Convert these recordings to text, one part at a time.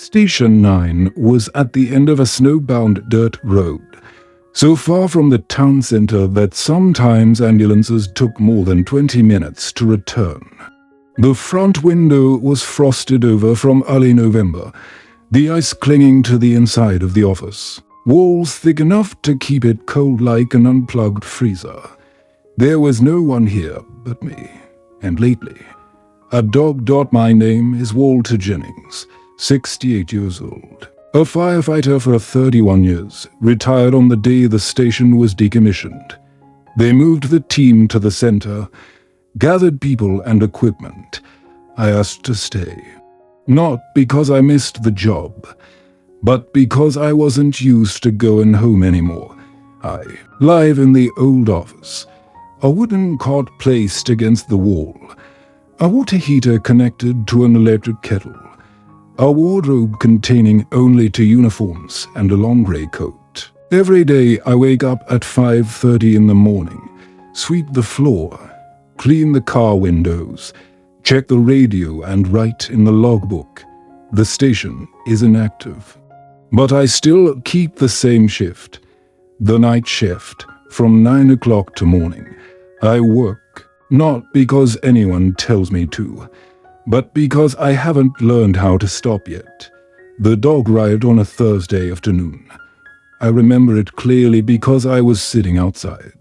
Station 9 was at the end of a snowbound dirt road, so far from the town center that sometimes ambulances took more than 20 minutes to return. The front window was frosted over from early November, the ice clinging to the inside of the office. Walls thick enough to keep it cold like an unplugged freezer. There was no one here but me, and lately. A dog. My name is Walter Jennings, 68 years old. A firefighter for 31 years, retired on the day the station was decommissioned. They moved the team to the center, gathered people and equipment. I asked to stay. Not because I missed the job, but because I wasn't used to going home anymore. Live in the old office, a wooden cot placed against the wall, a water heater connected to an electric kettle, a wardrobe containing only 2 uniforms and a long grey coat. Every day I wake up at 5:30 in the morning, sweep the floor, clean the car windows, check the radio and write in the logbook. The station is inactive. But I still keep the same shift, the night shift, from 9 o'clock to morning. I work, not because anyone tells me to, but because I haven't learned how to stop yet. The dog arrived on a Thursday afternoon. I remember it clearly because I was sitting outside,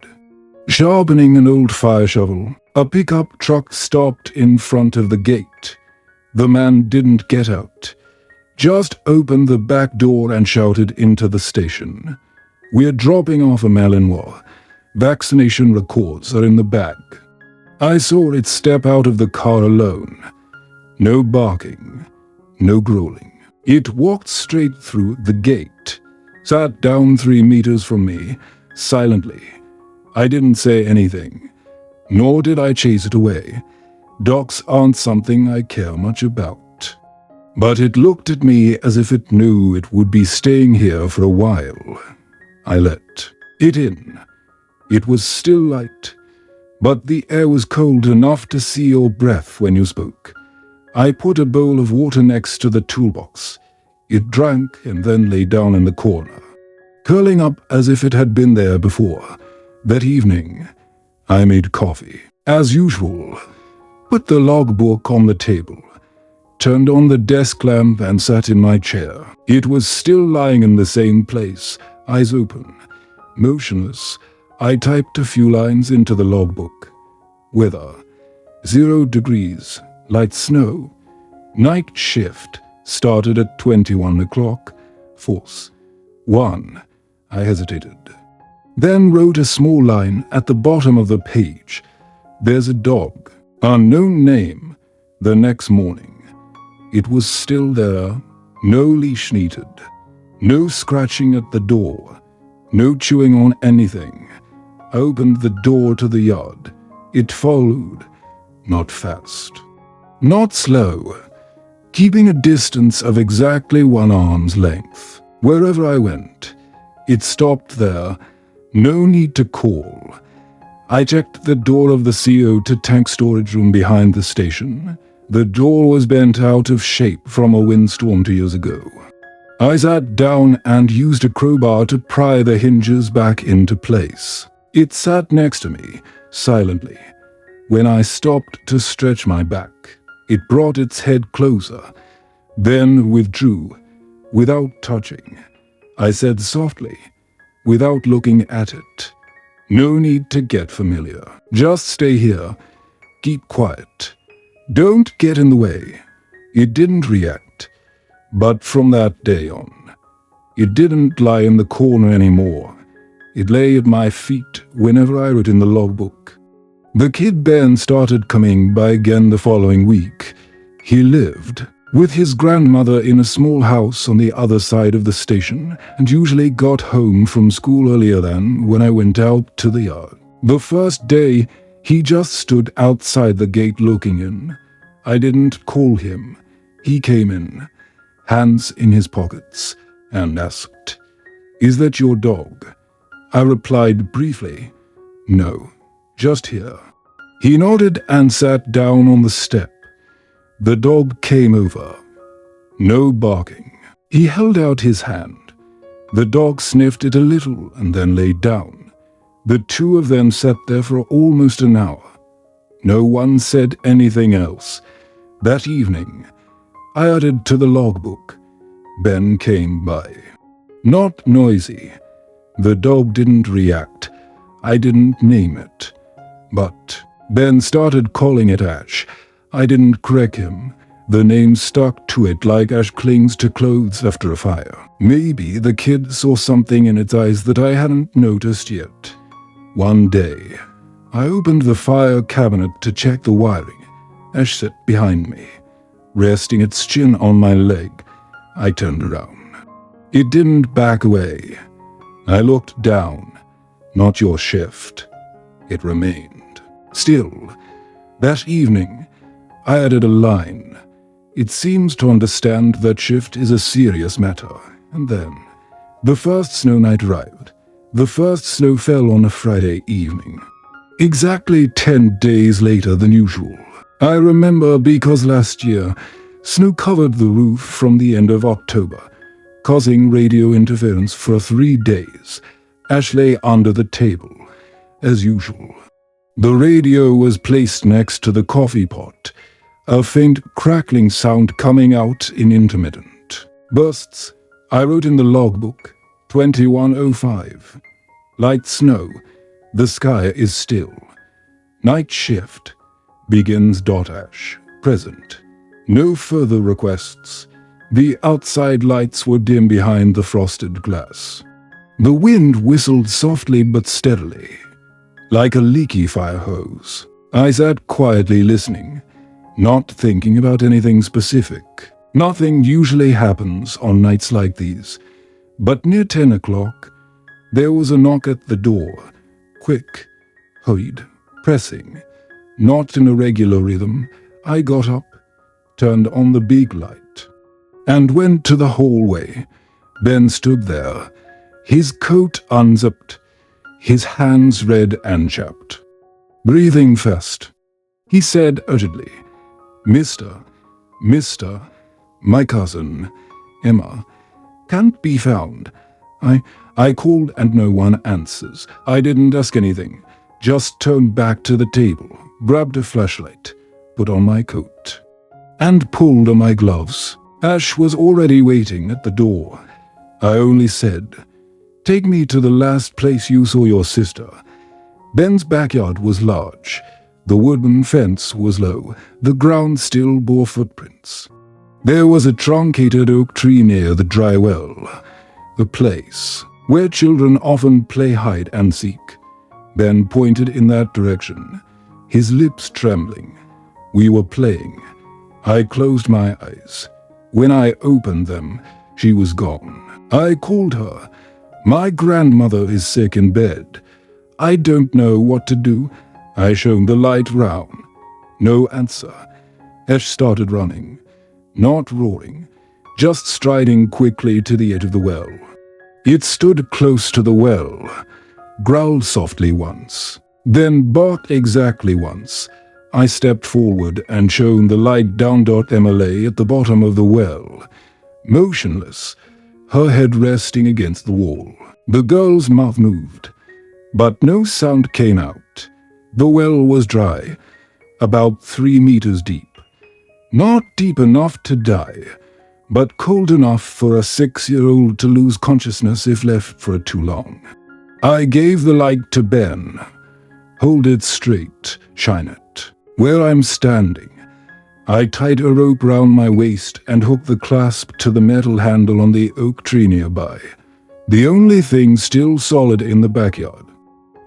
sharpening an old fire shovel. A pickup truck stopped in front of the gate. The man didn't get out, just opened the back door and shouted into the station. "We're dropping off a Malinois. Vaccination records are in the bag." I saw it step out of the car alone. No barking, no growling. It walked straight through the gate, sat down 3 meters from me, silently. I didn't say anything, nor did I chase it away. Dogs aren't something I care much about. But it looked at me as if it knew it would be staying here for a while. I let it in. It was still light, but the air was cold enough to see your breath when you spoke. I put a bowl of water next to the toolbox. It drank and then lay down in the corner, curling up as if it had been there before. That evening, I made coffee, as usual, put the logbook on the table, turned on the desk lamp and sat in my chair. It was still lying in the same place, eyes open, motionless. I typed a few lines into the logbook. Weather, 0 degrees, light snow. Night shift started at 21 o'clock. Force, 1. I hesitated. Then wrote a small line at the bottom of the page. There's a dog, unknown name. The next morning, it was still there, no leash needed, no scratching at the door, no chewing on anything. I opened the door to the yard. It followed, not fast, not slow, keeping a distance of exactly 1 arm's length. Wherever I went, it stopped there. No need to call. I checked the door of the CO2 tank storage room behind the station. The door was bent out of shape from a windstorm 2 years ago. I sat down and used a crowbar to pry the hinges back into place. It sat next to me, silently. When I stopped to stretch my back, it brought its head closer, then withdrew, without touching. I said softly, without looking at it, "No need to get familiar. Just stay here. Keep quiet. Don't get in the way." It didn't react, but from that day on, it didn't lie in the corner anymore. It lay at my feet whenever I wrote in the logbook. The kid Ben started coming by again the following week. He lived with his grandmother in a small house on the other side of the station, and usually got home from school earlier than when I went out to the yard. The first day, he just stood outside the gate looking in. I didn't call him. He came in, hands in his pockets, and asked, "Is that your dog?" I replied briefly, "No, just here." He nodded and sat down on the step. The dog came over. No barking. He held out his hand. The dog sniffed it a little and then laid down. The two of them sat there for almost an hour. No one said anything else. That evening, I added to the logbook. Ben came by. Not noisy. The dog didn't react. I didn't name it. But Ben started calling it Ash. I didn't correct him. The name stuck to it like ash clings to clothes after a fire. Maybe the kid saw something in its eyes that I hadn't noticed yet. One day, I opened the fire cabinet to check the wiring. Ash sat behind me, resting its chin on my leg. I turned around. It didn't back away. I looked down. Not your shift. It remained. Still, that evening, I added a line. It seems to understand that shift is a serious matter. And then, the first snow night arrived. The first snow fell on a Friday evening. Exactly 10 days later than usual. I remember because last year, snow covered the roof from the end of October, causing radio interference for 3 days. Ash lay under the table, as usual. The radio was placed next to the coffee pot, a faint crackling sound coming out in intermittent bursts. I wrote in the logbook, 21:05. Light snow. The sky is still. Night shift. Begins. Ash. Present. No further requests. The outside lights were dim behind the frosted glass. The wind whistled softly but steadily, like a leaky fire hose. I sat quietly listening, not thinking about anything specific. Nothing usually happens on nights like these, but near 10 o'clock, there was a knock at the door. Quick, hurried, pressing, not in a regular rhythm. I got up, turned on the big light, and went to the hallway. Ben stood there, his coat unzipped, his hands red and chapped. Breathing fast, he said urgently, Mr. My cousin, Emma, can't be found. I called and no one answers. I didn't ask anything, just turned back to the table, grabbed a flashlight, put on my coat, and pulled on my gloves. Ash was already waiting at the door. I only said, take me to the last place you saw your sister. Ben's backyard was large. The wooden fence was low. The ground still bore footprints. There was a truncated oak tree near the dry well, the place where children often play hide and seek. Ben pointed in that direction, his lips trembling. We were playing. I closed my eyes. When I opened them, she was gone. I called her. My grandmother is sick in bed. I don't know what to do. I shone the light round. No answer. Ash started running, not roaring, just striding quickly to the edge of the well. It stood close to the well, growled softly once, then barked exactly once. I stepped forward and shone the light down. Emma lay at the bottom of the well, motionless, her head resting against the wall. The girl's mouth moved, but no sound came out. The well was dry, about 3 meters deep. Not deep enough to die, but cold enough for a 6-year-old to lose consciousness if left for too long. I gave the light to Ben. Hold it straight, shine it. Where I'm standing, I tied a rope round my waist and hooked the clasp to the metal handle on the oak tree nearby, the only thing still solid in the backyard.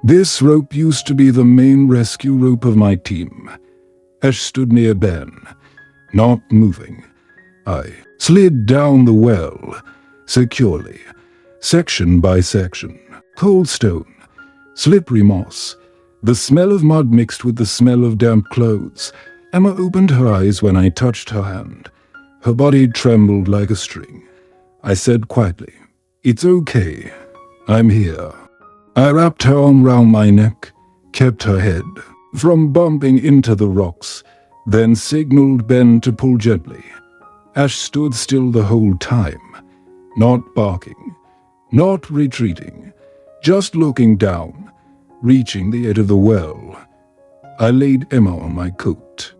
This rope used to be the main rescue rope of my team. Ash stood near Ben, not moving. I slid down the well, securely, section by section. Cold stone, slippery moss, the smell of mud mixed with the smell of damp clothes. Emma opened her eyes when I touched her hand. Her body trembled like a string. I said quietly, "It's okay. I'm here." I wrapped her arm round my neck, kept her head from bumping into the rocks, then signaled Ben to pull gently. Ash stood still the whole time, not barking, not retreating, just looking down, reaching the edge of the well. I laid Emma on my coat,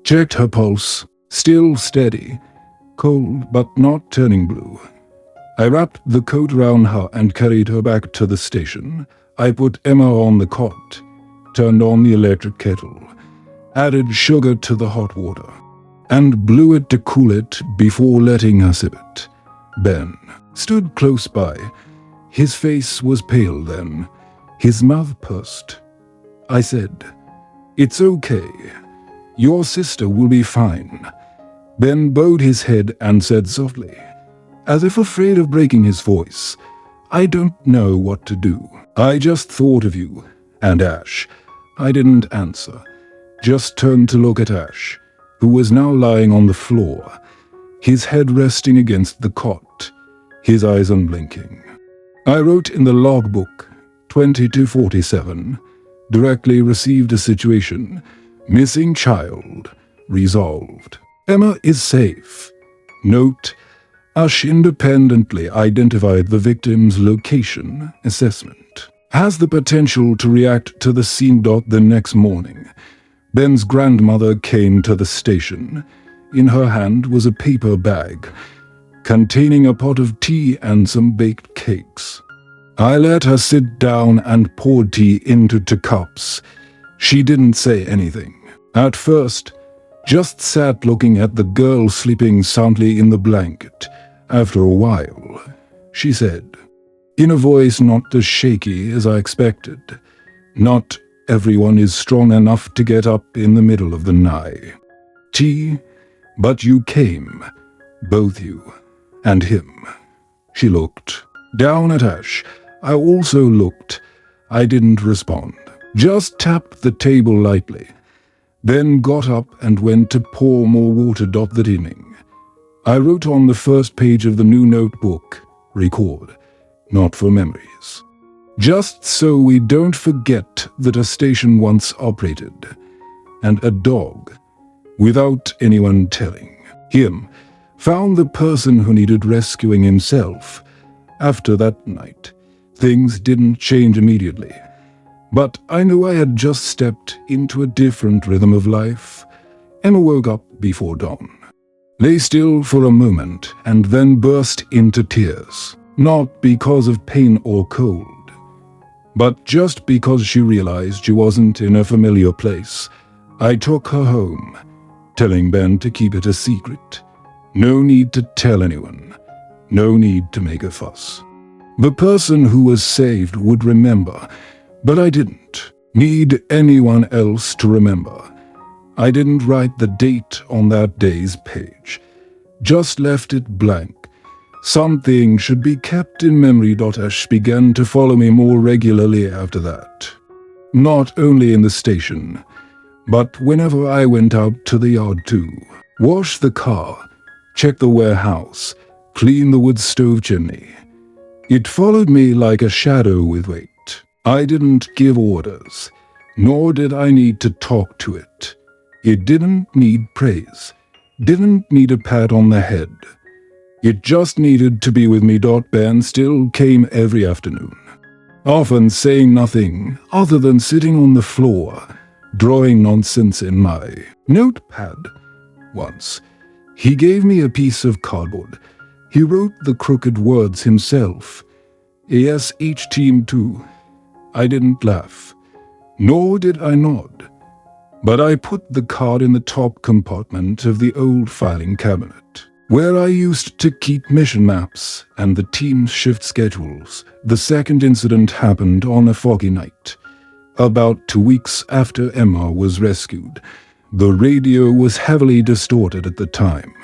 checked her pulse, still steady, cold but not turning blue. I wrapped the coat around her and carried her back to the station. I put Emma on the cot, turned on the electric kettle, added sugar to the hot water, and blew it to cool it before letting her sip it. Ben stood close by. His face was pale then, his mouth pursed. I said, "It's okay. Your sister will be fine." Ben bowed his head and said softly, as if afraid of breaking his voice, "I don't know what to do. I just thought of you and Ash." I didn't answer, just turned to look at Ash, who was now lying on the floor, his head resting against the cot, his eyes unblinking. I wrote in the logbook, 2247, directly received a situation, missing child, resolved. Emma is safe. Note, Ash independently identified the victim's location assessment. Has the potential to react to the scene. The next morning, Ben's grandmother came to the station. In her hand was a paper bag containing a pot of tea and some baked cakes. I let her sit down and poured tea into 2 cups. She didn't say anything. At first, just sat looking at the girl sleeping soundly in the blanket. After a while, she said, in a voice not as shaky as I expected, "Not everyone is strong enough to get up in the middle of the night. Tea, but you came, both you and him." She looked down at Ash. I also looked. I didn't respond, just tapped the table lightly, then got up and went to pour more water. That evening, I wrote on the first page of the new notebook, "Record, not for memories." Just so we don't forget that a station once operated, and a dog, without anyone telling him, found the person who needed rescuing himself. After that night, things didn't change immediately, but I knew I had just stepped into a different rhythm of life. Emma woke up before dawn, lay still for a moment, and then burst into tears, not because of pain or cold, but just because she realized she wasn't in a familiar place. I took her home, telling Ben to keep it a secret. No need to tell anyone, no need to make a fuss. The person who was saved would remember, but I didn't need anyone else to remember. I didn't write the date on that day's page, just left it blank. Something should be kept in memory. Ash began to follow me more regularly after that. Not only in the station, but whenever I went out to the yard too. Wash the car, check the warehouse, clean the wood stove chimney. It followed me like a shadow with weight. I didn't give orders, nor did I need to talk to it. It didn't need praise, didn't need a pat on the head. It just needed to be with me. Ben still came every afternoon, often saying nothing other than sitting on the floor, drawing nonsense in my notepad. Once, he gave me a piece of cardboard. He wrote the crooked words himself. ASH Team 2. I didn't laugh, nor did I nod, but I put the card in the top compartment of the old filing cabinet, where I used to keep mission maps and the team's shift schedules. The second incident happened on a foggy night, about 2 weeks after Emma was rescued. The radio was heavily distorted at the time,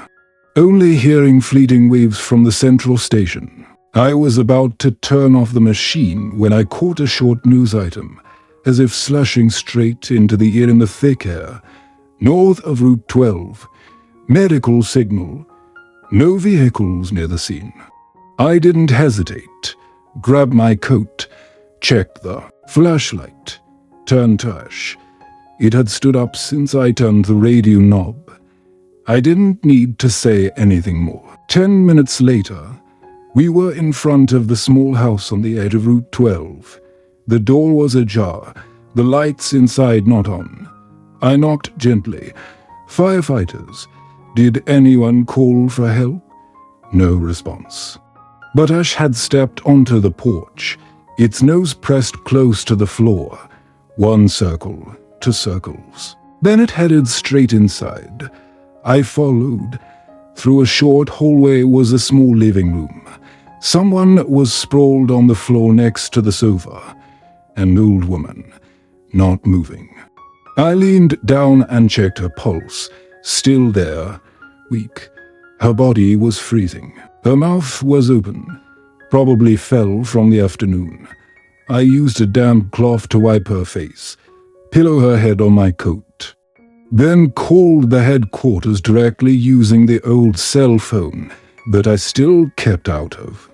only hearing fleeting waves from the central station. I was about to turn off the machine when I caught a short news item, as if slashing straight into the ear in the thick air. North of Route 12, medical signal, no vehicles near the scene. I didn't hesitate, grabbed my coat, checked the flashlight, turned to Ash. It had stood up since I turned the radio knob. I didn't need to say anything more. 10 minutes later, we were in front of the small house on the edge of Route 12. The door was ajar, the lights inside not on. I knocked gently. Firefighters. Did anyone call for help? No response. But Ash had stepped onto the porch, its nose pressed close to the floor. 1 circle, 2 circles. Then it headed straight inside. I followed. Through a short hallway was a small living room. Someone was sprawled on the floor next to the sofa. An old woman, not moving. I leaned down and checked her pulse. Still there, weak. Her body was freezing. Her mouth was open. Probably fell from the afternoon. I used a damp cloth to wipe her face, pillow her head on my coat. Then called the headquarters directly using the old cell phone that I still kept out of.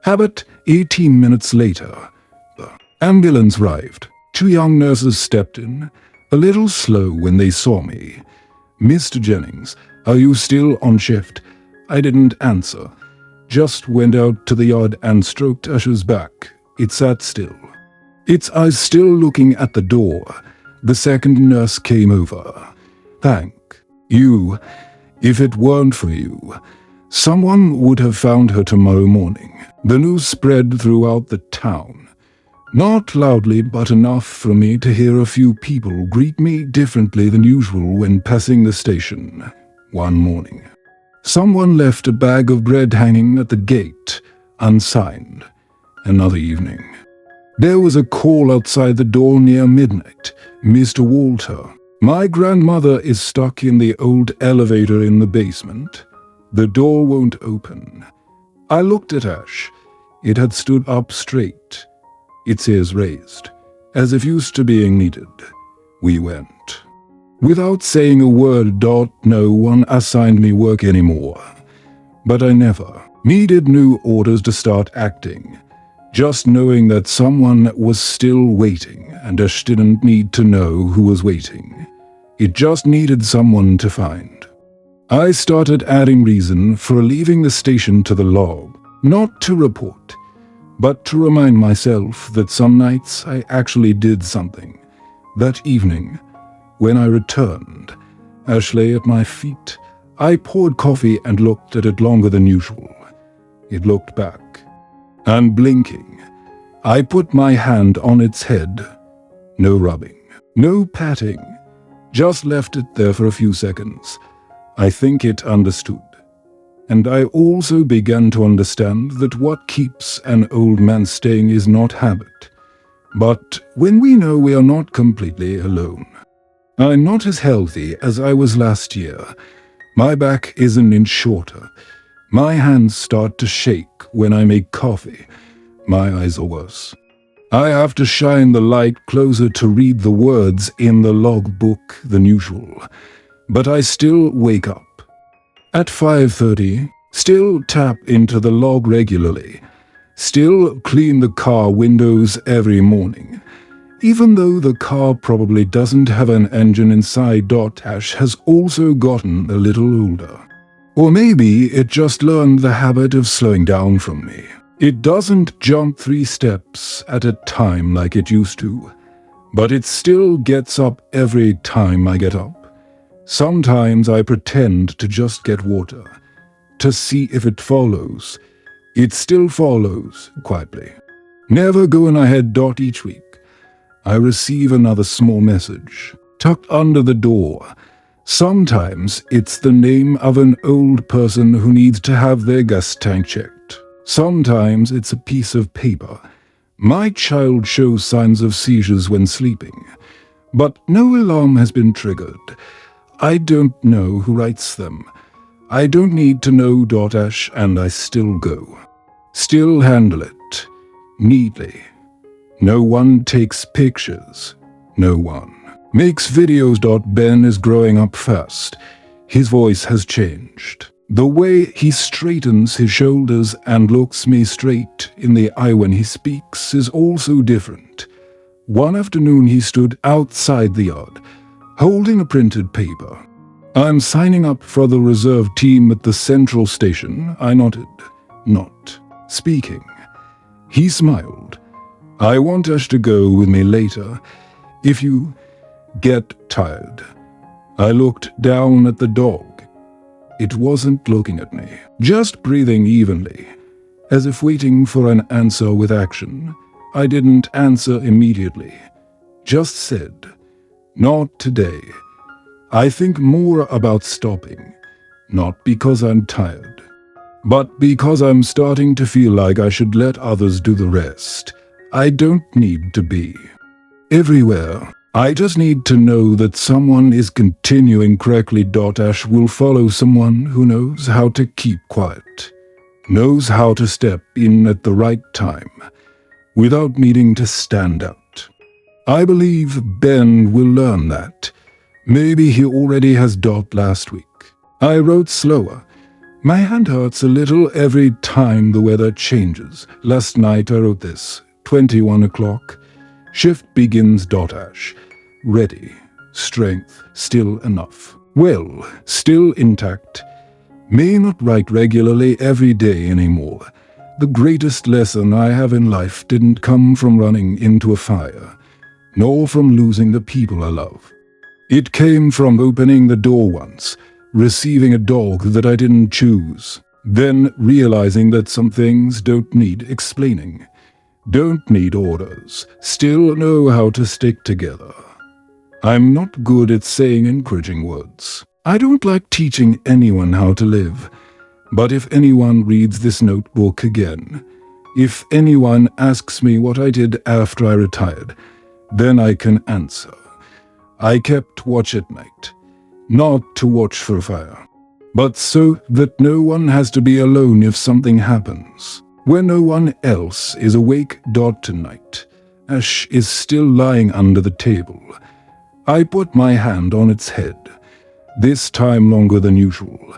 Habit 18 minutes later. The ambulance arrived. 2 young nurses stepped in, a little slow when they saw me. "Mr. Jennings, are you still on shift?" I didn't answer. Just went out to the yard and stroked Ash's back. It sat still. Its eyes still looking at the door. The second nurse came over. "Thank you. If it weren't for you, someone would have found her tomorrow morning." The news spread throughout the town. Not loudly, but enough for me to hear a few people greet me differently than usual when passing the station. One morning, someone left a bag of bread hanging at the gate, unsigned. Another evening, there was a call outside the door near midnight. "Mr. Walter, my grandmother is stuck in the old elevator in the basement. The door won't open." I looked at Ash. It had stood up straight, its ears raised, as if used to being needed. We went. Without saying a word, no one assigned me work anymore. But I never needed new orders to start acting. Just knowing that someone was still waiting, and Ash didn't need to know who was waiting. It just needed someone to find. I started adding reason for leaving the station to the log, not to report, but to remind myself that some nights I actually did something. That evening, when I returned, Ash lay at my feet. I poured coffee and looked at it longer than usual. It looked back. And blinking, I put my hand on its head. No rubbing, no patting, just left it there for a few seconds. I think it understood. And I also began to understand that what keeps an old man staying is not habit, but when we know we are not completely alone. I'm not as healthy as I was last year. My back is an inch shorter. My hands start to shake when I make coffee. My eyes are worse. I have to shine the light closer to read the words in the logbook than usual. But I still wake up. At 5:30, still tap into the log regularly. Still clean the car windows every morning. Even though the car probably doesn't have an engine inside, Ash has also gotten a little older. Or maybe it just learned the habit of slowing down from me. It doesn't jump 3 steps at a time like it used to, but it still gets up every time I get up. Sometimes I pretend to just get water, to see if it follows. It still follows, quietly. Never going ahead. Each week, I receive another small message, tucked under the door. Sometimes it's the name of an old person who needs to have their gas tank checked. Sometimes it's a piece of paper. My child shows signs of seizures when sleeping, but no alarm has been triggered. I don't know who writes them. I don't need to know. Ash, and I still go. Still handle it. Neatly. No one takes pictures. No one makes videos. Ben is growing up fast. His voice has changed. The way he straightens his shoulders and looks me straight in the eye when he speaks is also different. One afternoon he stood outside the yard, holding a printed paper. I'm signing up for the reserve team at the central station, I nodded, not speaking. He smiled. I want Ash to go with me later, if you get tired. I looked down at the dog. It wasn't looking at me, just breathing evenly, as if waiting for an answer with action. I didn't answer immediately, just said, "Not today." I think more about stopping, not because I'm tired, but because I'm starting to feel like I should let others do the rest. I don't need to be everywhere. I just need to know that someone is continuing correctly. Ash will follow someone who knows how to keep quiet, knows how to step in at the right time, without needing to stand out. I believe Ben will learn that. Maybe he already has. Last week, I wrote slower. My hand hurts a little every time the weather changes. Last night I wrote this, 21 o'clock. Shift begins. Ash. Ready. Strength still enough. Well, still intact. May not write regularly every day anymore. The greatest lesson I have in life didn't come from running into a fire, nor from losing the people I love. It came from opening the door once, receiving a dog that I didn't choose, then realizing that some things don't need explaining, don't need orders, still know how to stick together. I'm not good at saying encouraging words. I don't like teaching anyone how to live, but if anyone reads this notebook again, if anyone asks me what I did after I retired, then I can answer. I kept watch at night, not to watch for fire, but so that no one has to be alone if something happens. When no one else is awake. Tonight, Ash is still lying under the table. I put my hand on its head, this time longer than usual.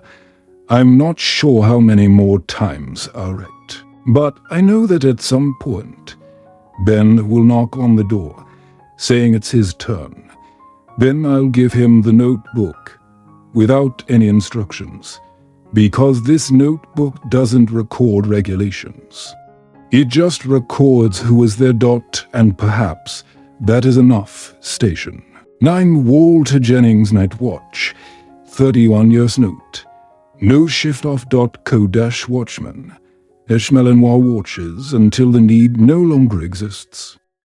I'm not sure how many more times are right, but I know that at some point, Ben will knock on the door, saying it's his turn. Then I'll give him the notebook, without any instructions, because this notebook doesn't record regulations. It just records who was there. And perhaps that is enough. Station 9 Walter Jennings Night Watch, 31 years note. No shift off. Co-watchman. Eshmelenoir watches until the need no longer exists.